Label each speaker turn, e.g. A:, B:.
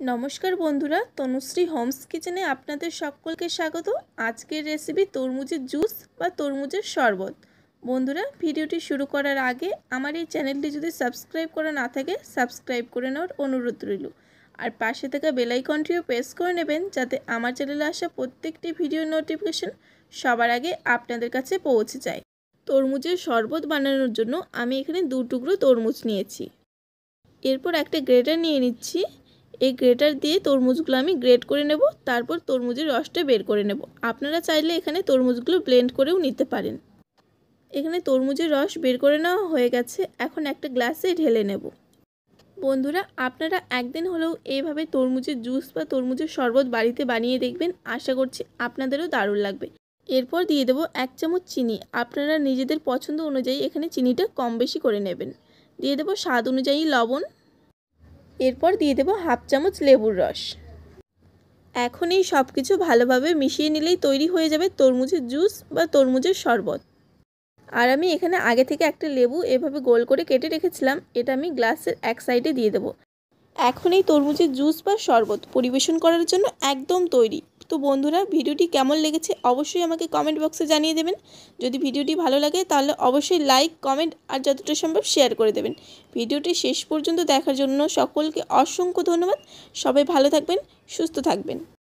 A: নমস্কার বন্ধুরা, তনুশ্রী হোমস কিচেনে আপনাদের সকলকে স্বাগত। আজকের রেসিপি তরমুজের জুস বা তরমুজের শরবত। বন্ধুরা, ভিডিওটি শুরু করার আগে আমার এই চ্যানেলটি যদি সাবস্ক্রাইব করা না থাকে সাবস্ক্রাইব করে নেওয়ার অনুরোধ রইল। আর পাশে থাকা বেল আইকনটিও প্রেস করে নেবেন যাতে আমার চ্যানেলে আসা প্রত্যেকটি ভিডিও নোটিফিকেশন সবার আগে আপনাদের কাছে পৌঁছে যায়। তরমুজের শরবত বানানোর জন্য আমি এখানে 2 টুকরো তরমুজ নিয়েছি। এরপর একটা গ্রেটার নিয়ে নিচ্ছি। এই গ্রেটার দিয়ে তরমুজগুলো আমি গ্রেট করে নেব, তারপর তরমুজের রসটা বের করে নেব। আপনারা চাইলে এখানে তরমুজগুলো ব্লেন্ড করেও নিতে পারেন। এখানে তরমুজের রস বের করে নেওয়া হয়ে গেছে, এখন একটা গ্লাসে ঢেলে নেব। বন্ধুরা, আপনারা একদিন হলেও এইভাবে তরমুজের জুস বা তরমুজের শরবত বাড়িতে বানিয়ে দেখবেন, আশা করছি আপনাদেরও দারুণ লাগবে। এরপর দিয়ে দেব 1 চামচ চিনি। আপনারা নিজেদের পছন্দ অনুযায়ী এখানে চিনিটা কম বেশি করে নেবেন। দিয়ে দেব স্বাদ অনুযায়ী লবণ। এরপর দিয়ে দেব 1/2 চামচ লেবুর রস। এখন এই সব কিছু ভালোভাবে মিশিয়ে নিলেই তৈরি হয়ে যাবে তরমুজের জুস বা তরমুজের শরবত। আর আমি এখানে আগে থেকে একটা লেবু এভাবে গোল করে কেটে রেখেছিলাম, এটা আমি গ্লাসের এক সাইডে দিয়ে দেব। এখন এই তরমুজের জুস বা শরবত পরিবেশন করার জন্য একদম তৈরি। তো বন্ধুরা, ভিডিওটি কেমন লেগেছে অবশ্যই আমাকে কমেন্ট বক্সে জানিয়ে দেবেন। যদি ভিডিওটি ভালো লাগে তাহলে অবশ্যই লাইক, কমেন্ট আর যতটা সম্ভব শেয়ার করে দেবেন। ভিডিওটি শেষ পর্যন্ত দেখার জন্য সকলকে অসংখ্য ধন্যবাদ। সবাই ভালো থাকবেন, সুস্থ থাকবেন।